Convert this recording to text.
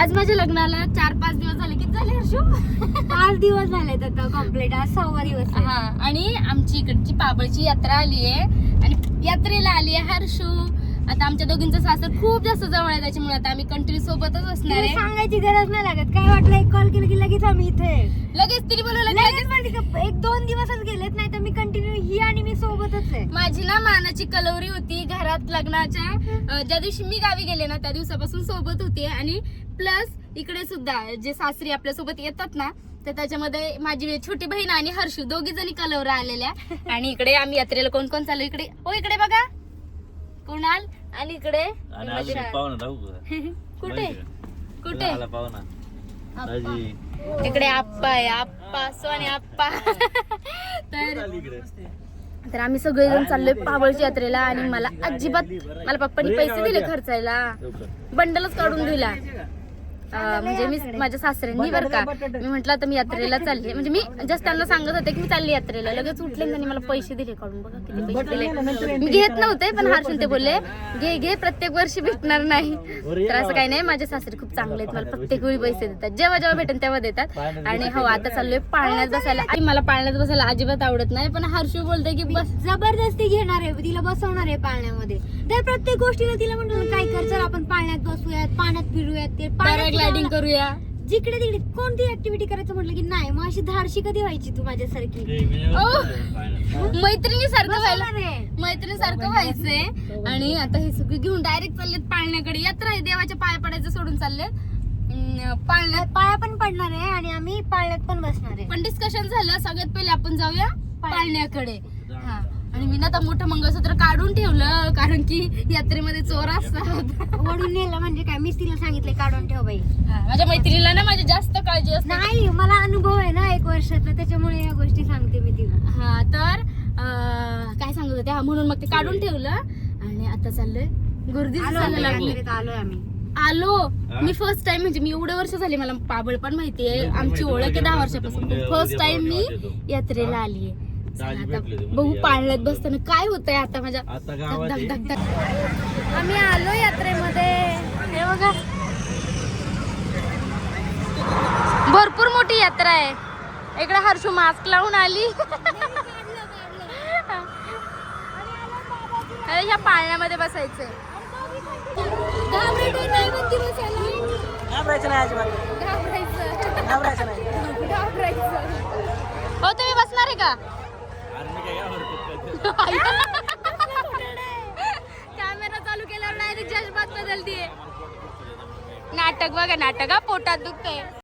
आज माझ्या लग्नाला 4-5 दिवस झाले. किती झाले हर्षू? 5 दिवस झालेत आता कम्प्लीट. आज 6वा दिवस आहे. हा, आणि आमची इकडची पाबळची यात्रा आली आहे आणि यात्रेला आली आहे हर्षू. आता आमच्या दोघींचं सासर खूप जास्त जवळ आहे, त्याच्यामुळे आता आम्ही कंटिन्यू सोबतच असणार आहे. सांगायची गरज नाही लागत. काय वाटलं एक कॉल केलं की लगेच आम्ही इथे. लगेच तिने बोलवलं. लगेच म्हणजे 1-2 दिवसच गेलेत, नाही तर मी कंटिन्यू ही आणि मी सोबतच आहे. माझी ना मानाची कलवरी होती घरात लग्नाच्या. ज्या दिवशी मी गावी गेले ना त्या दिवसापासून सोबत होती. आणि प्लस इकडे सुद्धा जे सासरी आपल्या सोबत येतात ना, तर त्याच्यामध्ये माझी छोटी बहीण आणि हर्षू दोघी जणी कलवरा आलेल्या. आणि इकडे आम्ही यात्रेला कोण कोण चालू इकडे. हो इकडे बघा कुणाल. आणि इकडे कुठे कुठे इकडे आप्पा आहे. आप्पा सोने आप्पा. तर आम्ही सगळेजण चाललोय पाबळची यात्रेला. आणि मला अजिबात मला पप्पानी पैसे दिले खर्चायला, बंडलच काढून दिला. म्हणजे मी माझ्या सासऱ्यांनी बरं का, मी म्हटलं आता मी यात्रेला चालले, म्हणजे मी जस्ट त्यांना सांगत होते की मी चालली यात्रेला. लगेच उठले त्यांनी मला पैसे दिले काढून. बघा किती पैसे दिले. मी घेत नव्हते, पण हर्षून ते बोलले घे घे, प्रत्येक वर्षी भेटणार नाही. तर असं काही नाही, माझे सासरे खूप चांगले आहेत, मला प्रत्येक वेळी पैसे देतात. जेव्हा जेव्हा भेटेल तेव्हा देतात. आणि हो आता चाललोय पाळण्यात बसायला. आणि मला पाळण्यात बसायला अजिबात आवडत नाही, पण हर्षू बोलते की बस जबरदस्ती घेणार आहे, तिला बसवणार आहे पाळण्यामध्ये. तर प्रत्येक गोष्टीला तिला म्हणतो काय कर, चल आपण पाळण्यात बसूयात, पाण्यात फिरूयात, ते पॅराग्लायडिंग करूया, जिकडे तिकडे कोणती ऍक्टिव्हिटी करायचं म्हटलं की नाही. मग अशी धाडशी कधी व्हायची तू माझ्यासारखी? मैत्रिणी सारखं व्हायला, मैत्रिणी सारखं व्हायचंय. आणि आता हे सगळे घेऊन डायरेक्ट चाललेत पाळण्याकडे. यात्रा आहे, देवाच्या पाया पडायचं सोडून चाललेत पाळण्यात. पाया पण पडणार आहे आणि आम्ही पाळण्यात पण बसणार आहे. पण डिस्कशन झालं सगळ्यात पहिले आपण जाऊया पाळण्याकडे. हा, आणि मी ना आता मोठं मंगळसूत्र काढून ठेवलं, कारण की यात्रेमध्ये चोर असतात. वडून नेलं म्हणजे काय, मीच तिला सांगितले काढून ठेव बाई. माझ्या मैत्रिणीला ना माझी जास्त काळजी असते. नाही, मला अनुभव आहे ना 1 वर्षाचा, त्याच्यामुळे या गोष्टी सांगते मी तिला. हा, तर काय सांगत होते, हा म्हणून मग ते काढून ठेवलं. आणि आता चाललोय गर्दी आलोय आम्ही. आलो मी फर्स्ट टाइम, म्हणजे मी एवढे वर्ष झाले, मला पाबळ पण माहितीये, आमची ओळख आहे 10 वर्षापासून. फर्स्ट टाइम मी यात्रेला आलीये. आता बघू पाळण्यात बसताना काय होतंय. आता माझ्या धक धक धक. आम्ही आलो यात्रेमध्ये. हे बघा भरपूर मोठी यात्रा आहे. इकडे हर्षू मास्क लावून आली. ह्या पाळण्यामध्ये बसायचंय. घाबरायचं नाही अजिबात. घाबरायचं नाही. हो तुम्ही बसणार आहे का? कॅमेरा चालू केल्यावर डायरेक्ट जज्बात बदलतीये. नाटक बघा, नाटक. पोटात दुखतंय.